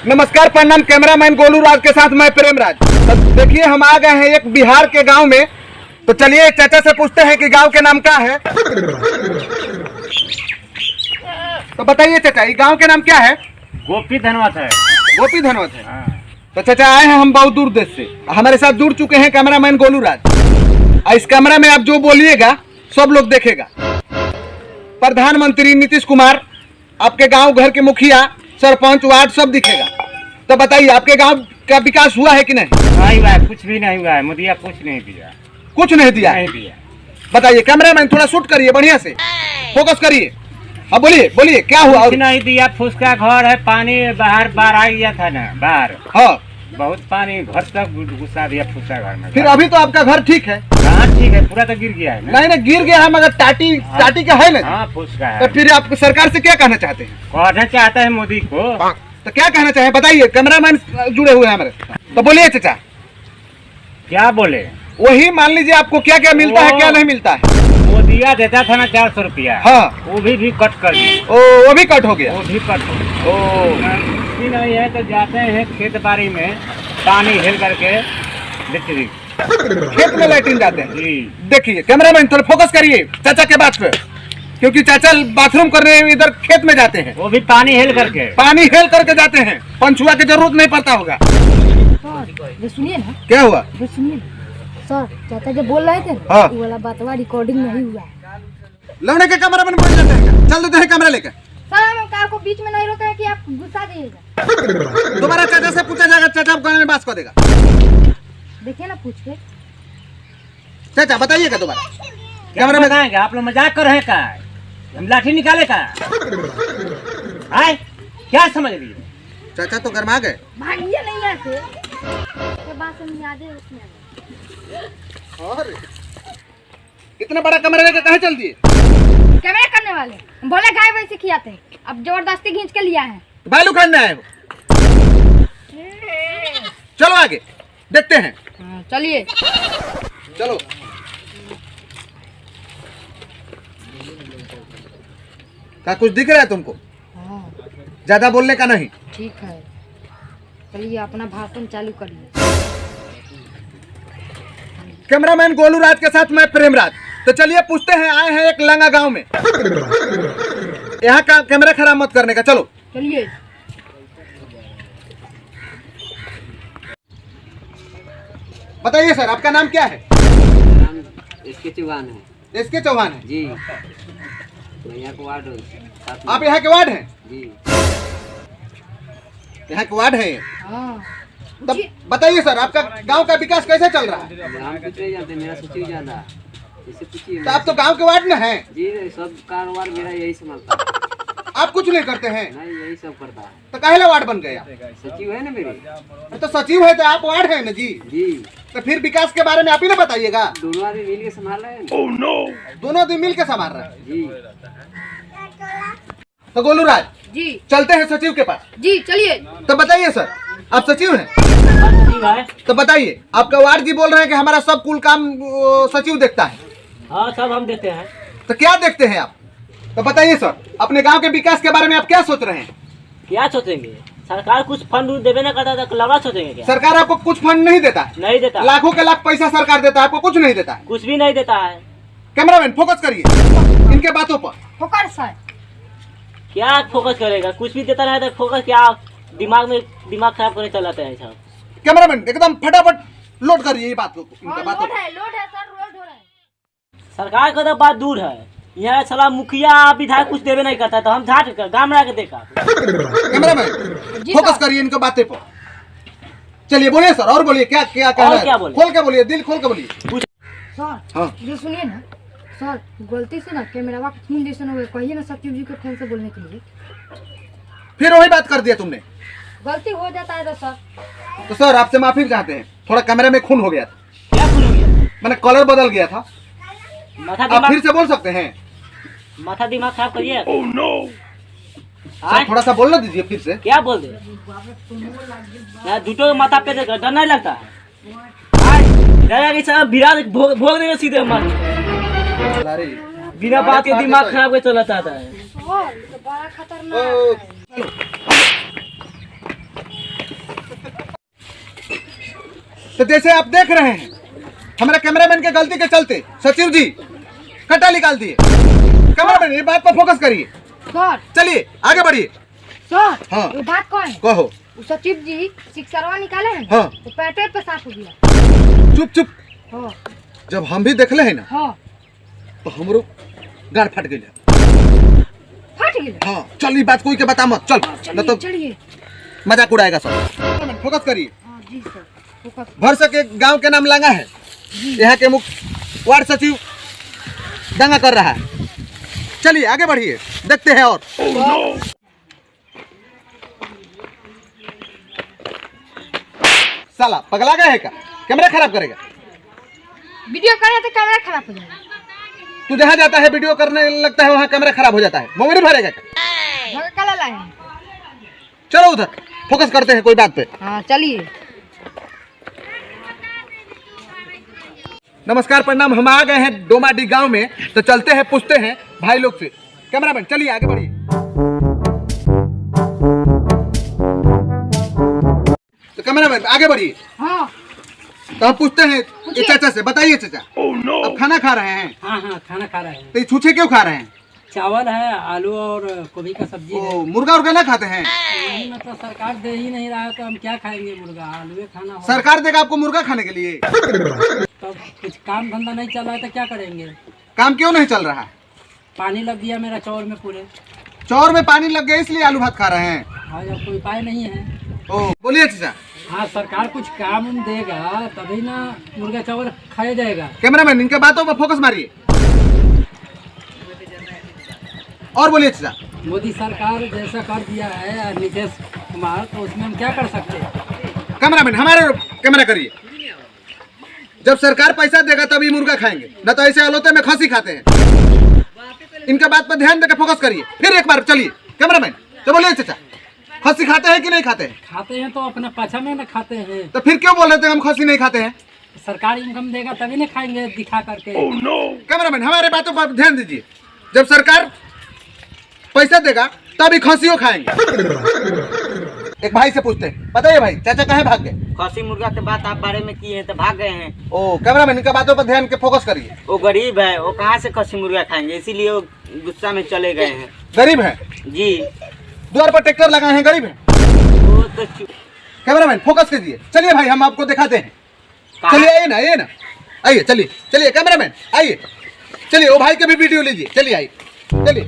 नमस्कार प्रणाम, कैमरामैन गोलू राज के साथ मैं प्रेम राज। तो देखिए हम आ गए हैं एक बिहार के गांव में। तो चलिए चाचा से पूछते हैं कि गांव के नाम क्या है। तो बताइए चाचा, ये गांव के नाम क्या है? गोपी धनवत है। गोपी धनवत है। हाँ। तो चाचा आए हैं हम बहुत दूर देश से, हमारे साथ जुड़ चुके हैं कैमरामैन गोलू राज। इस कैमरा में आप जो बोलिएगा सब लोग देखेगा। प्रधानमंत्री नीतीश कुमार, आपके गांव घर के मुखिया, सरपंच, वार्ड सब दिखेगा। तो बताइए आपके गांव का विकास हुआ है कि नहीं? नहीं हुआ है, कुछ भी नहीं हुआ है। मोदिया कुछ नहीं दिया। कुछ नहीं दिया? नहीं दिया। बताइए कैमरामैन, थोड़ा शूट करिए, बढ़िया से फोकस करिए। अब बोलिए बोलिए क्या हुआ? कुछ नहीं दिया। फुसका घर है, पानी बाहर बाहर आ गया था ना, बाहर हाँ, बहुत पानी घर तक घुसा दिया फुसका घर में। फिर अभी तो आपका घर ठीक है? हाँ ठीक है, पूरा तो गिर गया है ना। नहीं नहीं गिर गया है, मगर टाटी का है ना। हाँ फुसका तो है। फिर आप सरकार से क्या कहना चाहते हैं? कहना चाहता है मोदी को। तो क्या कहना चाहे बताइए, कैमरामैन जुड़े हुए हैं हमारे। तो बोलिए चाचा। क्या बोले? वही मान लीजिए आपको क्या क्या मिलता है, क्या नहीं मिलता है। मोदिया देता था ना 400 रुपया। हाँ, वो भी कट कर दी। वो भी कट हो गया। वो भी कट हो गया। कुछ नहीं है तो जाते हैं खेत बाड़ी में, पानी हिल करके बिजली खेत में लैट्रिन जाते हैं। जी। देखिए कैमरामैन थोड़ा फोकस करिए चाचा के बात पे, क्योंकि चाचा बाथरूम करने इधर खेत में जाते हैं। वो भी पानी हिल करके। पानी हेल करके जाते हैं, पंचुआ की जरूरत नहीं पड़ता होगा। ये सुनिए ना, क्या हुआ? ये सुनिए ना सर, चाचा जब बोल रहे थे ना, हाँ। वो वाला बातवा रिकॉर्डिंग नहीं हुआ है। लौड़े के कैमरामैन बोल जाते हैं, चल देते हैं कैमरा लेकर। सर हम आपको बीच में नहीं रोका है कि आप गुस्सा जाइएगा। दोबारा चाचा से पूछा जाएगा, चाचा आपको गाने में बात कर देगा। देखिए ना पूछ के। चाचा बताइएगा दोबारा। कैमरा में बताएंगे आप लोग मजाक कर रहे हैं का? हम लाठी निकाले का? आए क्या समझ रही हो? चाचा तो गरमा गए। भागिए नहीं ऐसे, ये बात समझ आ जाए उसमें। और इतना बड़ा कमरा लेकर कहाँ चल दिए? कैमरा करने वाले हम बोले गाय वैसे खियाते हैं, अब जबरदस्ती खींच के लिया है। भालू खाने आए हो? चलो आगे देखते हैं। चलिए। चलो क्या कुछ दिख रहा है तुमको? हाँ ज्यादा बोलने का नहीं। ठीक है, चलिए अपना भाषण चालू करिए। कैमरामैन गोलू राज के साथ मैं प्रेम राज। तो चलिए पूछते हैं, आए हैं एक लंगा गांव में। यहाँ का कैमरा खराब मत करने का। चलो चलिए। बताइए सर, आपका नाम क्या है? नाम इसके चौहान है। इसके चौहान है जी, भैया को वार्ड आप यहाँ के वार्ड हैं? जी। यहाँ के वार्ड है। हाँ तब बताइए सर, आपका गांव का विकास कैसे चल रहा है? नाम कुछ नहीं जानते, मेरा सचिव जाना इसे पूछिए। तो आप तो गांव के वार्ड में हैं। जी सब कारोबार मेरा यही संभालता है। आप कुछ नहीं करते हैं नहीं यही सब करता है। तो काहेला वार्ड बन गए आप? सचिव है ना मेरी। तो सचिव है तो आप वार्ड है ना जी। जी तो फिर विकास के बारे में आप ही ना बताइएगा। दोनों आदमी मिल के संभाल रहे हैं ना। दोनों आदमी मिल के संभाल रहे हैं। जी तो गोलू राज जी। चलते हैं सचिव के पास। जी चलिए। तो बताइए सर, आप सचिव हैं? ठीक है। तो बताइए, आपका वार्ड जी बोल रहे हैं कि हमारा सब कुल काम सचिव देखता है। हाँ सब हम देते हैं। तो क्या देखते हैं आप? तो बताइए सर, अपने गांव के विकास के बारे में आप क्या सोच रहे हैं? क्या सोचेंगे? सरकार कुछ फंड देवे ना करता तो लगा सोचेंगे क्या? सरकार आपको कुछ फंड नहीं देता है? नहीं देता। लाखों के लाख पैसा सरकार देता है, आपको कुछ नहीं देता है। कुछ भी नहीं देता है। कैमरामैन फोकस करिए इनके बातों पर। फोकस है। क्या फोकस करेगा? कुछ भी देता नहीं तो फोकस क्या? दिमाग खराब करने चल जाते हैं सब। कैमरामैन एकदम फटाफट लोड करिए ये बात को, इनके बातों पर। लोड है सर, लोड हो रहा है। सरकार का तो बात दूर है, यहाँ साला मुखिया विधायक कुछ देवे नहीं करता तो हम झाट कर गाँव में आके देखा। कैमरामैन फोकस करिए इनके बातें पर। चलिए बोलिए सर, और बोलिए क्या क्या कहना और है? क्या बोले? खोल के बोलिए, दिल खोल के बोलिए। सर हाँ। ये सुनिए ना सर, गलती से ना कैमरा खून जैसे हो गए, कहिए ना सचिव जी को फोन से बोलने के लिए। फिर वही बात कर दिया तुमने। गलती हो जाता है तो सर। तो सर आपसे माफी चाहते हैं, थोड़ा कैमरा में खून हो गया था, क्या खून हो गया? मैंने कलर बदल गया था। माथा आप फिर दिमाग से बोल सकते हैं। खराब करिए। सर थोड़ा सा बोलना दीजिए फिर से। क्या बोल दे? यहाँ दूटो माथा पे डर नहीं लगता है? डरा कि सब भिड़ा भोग देगा सीधे मर। अरे बिना बात के दिमाग खराब कर चला जाता है। बड़ा खतरनाक है। तो जैसे आप देख रहे हैं हमारे कैमरामैन के गलती के चलते सचिव जी कटा निकाल दिए। कैमरामैन ये बात पर फोकस करिए। सर चलिए आगे बढ़िए। सर हाँ। ये बात कौन है? कहो। वो सचिव जी सिक्सरवा निकाले हैं हाँ। तो पेट पे साफ हो गया। चुप चुप। हाँ जब हम भी देखले हैं ना हाँ तो हमरो गाड़ फट गई। फट गया। हाँ चल ये बात कोई के बता मत, चल न चलिए तो चलिए। मजाक उड़ाएगा सब। फोकस करिए। हाँ जी सर फोकस। भरसा के गांव के नाम लांगा है। यहाँ के मुख्य वार्ड सचिव दंगा कर रहा है। चलिए आगे बढ़िए, देखते हैं और। साला पगला गया है क्या? कैमरा खराब करेगा। वीडियो करे तो कैमरा खराब हो जाएगा। तू जहाँ जाता है वीडियो करने लगता है वहाँ कैमरा खराब हो जाता है। मोबाइल भरेगा क्या? भगा कल लाए हैं। चलो उधर फोकस करते हैं कोई बात पे। हाँ चलिए। नमस्कार प्रणाम, हम आ गए हैं डोमाडी गांव में, तो चलते हैं पूछते हैं भाई लोग से। कैमरामैन चलिए आगे बढ़िए। तो कैमरामैन आगे बढ़िए। हाँ तो हम पूछते हैं ये चाचा से। बताइए चाचा, अब खाना खा रहे हैं हाँ हाँ खाना खा रहे हैं। तो ये छूछे क्यों खा रहे हैं? चावल है, आलू और गोभी का सब्जी है। ओ, मुर्गा उर्गा ना खाते हैं? नहीं मतलब सरकार दे ही नहीं रहा है तो हम क्या खाएंगे? मुर्गा आलू खाना हो। सरकार देगा आपको मुर्गा खाने के लिए? तब कुछ काम धंधा नहीं चल रहा है तो क्या करेंगे? काम क्यों नहीं चल रहा है? पानी लग गया मेरा चौर में पूरे। चौर में पानी लग गया इसलिए आलू भात खा रहे हैं? आज अब कोई उपाय नहीं है। ओ बोलिए चाचा। हाँ सरकार कुछ काम उम देगा तभी ना मुर्गा चावल खाया जाएगा। कैमरामैन इनके बातों पर फोकस मारिए और बोलिए चाचा। मोदी सरकार जैसा कर दिया है नीतीश कुमार, तो उसमें हम क्या कर सकते हैं? कैमरामैन हमारे कैमरा करिए। जब सरकार पैसा देगा तभी मुर्गा खाएंगे, न तो ऐसे अलोते में खसी खाते हैं। इनका बात पर ध्यान देकर फोकस करिए। फिर एक बार चलिए कैमरामैन, तो बोलिए चाचा खसी खाते हैं कि नहीं खाते हैं? खाते हैं तो अपने पाछा में न खाते हैं। तो फिर क्यों बोल रहे थे हम खसी नहीं खाते हैं? सरकार इनकम देगा तभी ना खाएंगे दिखा करके। कैमरामैन हमारे बातों पर ध्यान दीजिए। जब सरकार पैसा देगा तभी खसियों खाएंगे। एक भाई से पूछते हैं। बताइए भाई, चाचा कहाँ भाग गए? खसी मुर्गा के बात आप बारे में किए हैं तो भाग गए हैं। ओ कैमरामैन इनका बातों पर ध्यान के फोकस करिए। वो गरीब है, वो कहाँ से खसी मुर्गा खाएंगे, इसीलिए वो गुस्सा में चले गए हैं। गरीब है, जी द्वार पर ट्रैक्टर लगाए हैं, गरीब है। वो तो कैमरामैन फोकस कीजिए। चलिए भाई हम आपको दिखाते हैं। चलिए आइए ना, आइए ना, आइए चलिए चलिए कैमरामैन आइए। चलिए वो भाई के भी वीडियो लीजिए। चलिए आइए चलिए।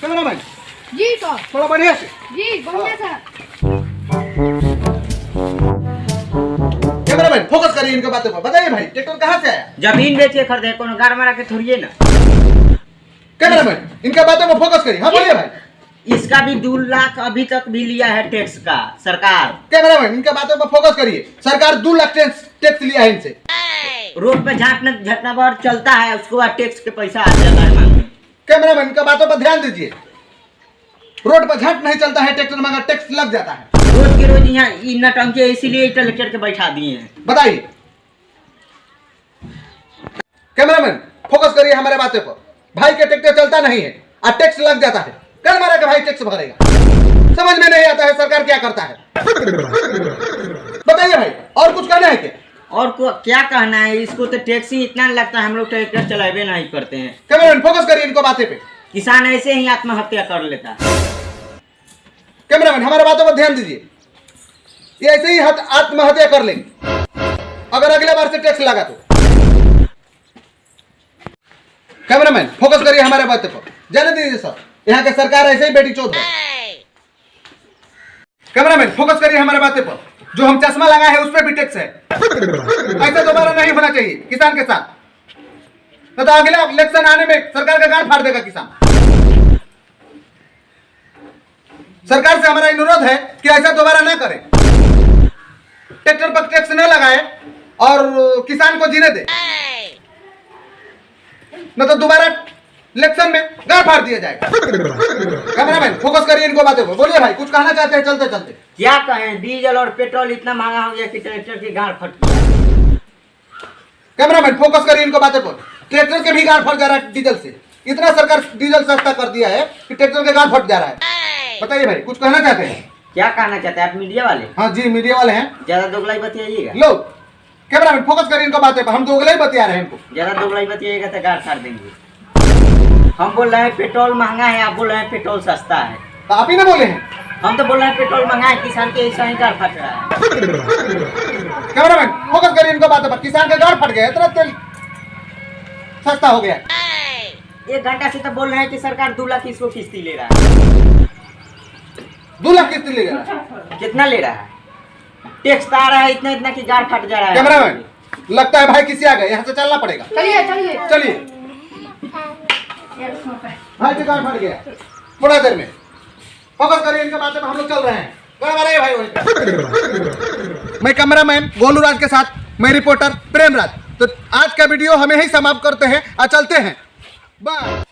कैमरामैन जी सर। थोड़ा बढ़िया से। जी बढ़िया सर। कैमरामैन फोकस करिए इनके बातों पर। बताइए भाई ट्रैक्टर कहाँ से आया? जमीन बेचे खरीदे, कोनो गाड़ मारा के थोड़िए ना। कैमरामैन इनके बातों पर फोकस करिए। हाँ बोलिए भाई। इसका भी 2 लाख अभी तक भी लिया है टैक्स का सरकार। कैमरामैन इनके बातों पर फोकस करिए। सरकार 2 लाख टैक्स लिया है इनसे। रोड पे झटना बार चलता है, उसके बाद टैक्स के पैसा आ जाता है मांगने। कैमरामैन इनके बातों पर ध्यान दीजिए। रोड पर झट नहीं चलता है ट्रैक्टर, मगर टैक्स लग जाता है रोज के रोज। यहाँ नटंकी इसीलिए कलेक्टर के बैठा दिए हैं। बताइए। कैमरामैन फोकस करिए हमारे बातें पर। भाई के ट्रैक्टर चलता नहीं है और टैक्स लग जाता है। कल मारा के भाई टैक्स भरेगा। समझ में नहीं आता है सरकार क्या करता है। बताइए भाई और कुछ कहना है क्या? और क्या कहना है, इसको तो टैक्स ही इतना लगता है, हम लोग ट्रैक्टर चलावे नहीं करते हैं। कैमरामैन फोकस करिए इनको बातें पे। किसान ऐसे ही आत्महत्या कर लेता है। कैमरामैन हमारे बातों पर ध्यान दीजिए। ये ऐसे ही आत्महत्या कर लेंगे अगर अगले बार से टैक्स लगा तो। कैमरामैन फोकस करिए हमारे बातें पर। जाने दीजिए सर, यहाँ के सरकार ऐसे ही बेटी चोद है। कैमरामैन फोकस करिए हमारे बातें पर। जो हम चश्मा लगाए हैं उस पर भी टैक्स है। ऐसा दोबारा नहीं होना चाहिए किसान के साथ, तो अगले इलेक्शन आने में सरकार का गांड फाड़ देगा किसान। सरकार से हमारा अनुरोध है कि ऐसा दोबारा ना करें। ट्रैक्टर पर टैक्स न लगाए और किसान को जीने दे, न तो दोबारा इलेक्शन में गांड फाड़ दिया जाएगा। कैमरामैन फोकस करिए इनको बातें को। बोलिए भाई कुछ कहना चाहते हैं चलते चलते। क्या कहें, डीजल और पेट्रोल इतना महंगा हो गया कि ट्रैक्टर की गांड फट गया। कैमरामैन फोकस करिए इनको बातें पर। ट्रैक्टर के भी गांड फट जा रहा है डीजल से। इतना सरकार डीजल सस्ता कर दिया है कि ट्रैक्टर के गांड फट जा रहा है। बताइए भाई कुछ कहना चाहते हैं? क्या कहना चाहते हैं आप मीडिया वाले? हाँ जी, मीडिया वाले हैं। ज्यादा दोगलाई बतियाइएगा। लो कैमरा मैन फोकस करिए इनको बातें पर, हम तो अगले ही बतिया रहे हैं इनको। ज्यादा दोगलाई बतियाइएगा तो गाड़ फाड़ देंगे। हम बोल रहे हैं पेट्रोल महंगा है, आप बोल रहे हैं पेट्रोल सस्ता है। तो आप ही ना बोले हैं। हम तो बोल रहे हैं पेट्रोल महंगा है, किसान के ऐसा ही गाड़ फट रहा है। कैमरा मैन फोकस करिए इनको बातें पर, किसान का गाड़ फट गया, इतना तेल सस्ता हो गया। 1 घंटा से तो बोल रहे हैं कि सरकार 2 लाख इसको किस्ती ले रहा है। 2 लाख किस्त लेगा। कितना ले रहा है? टैक्स तो आ रहा है इतना इतना कि गाड़ फट जा रहा है। कैमरा मैन लगता है भाई किसी आ गए, यहाँ से चलना पड़ेगा। चलिए चलिए। चलिए भाई के गाड़ फट गया थोड़ा देर में। फोकस करिए इनके बातें पर, हम लोग चल रहे हैं। भाई वहीं मैं कैमरा मैन गोलू राज के साथ मैं रिपोर्टर प्रेम राज। तो आज का वीडियो हमें ही समाप्त करते हैं और चलते हैं। बाय।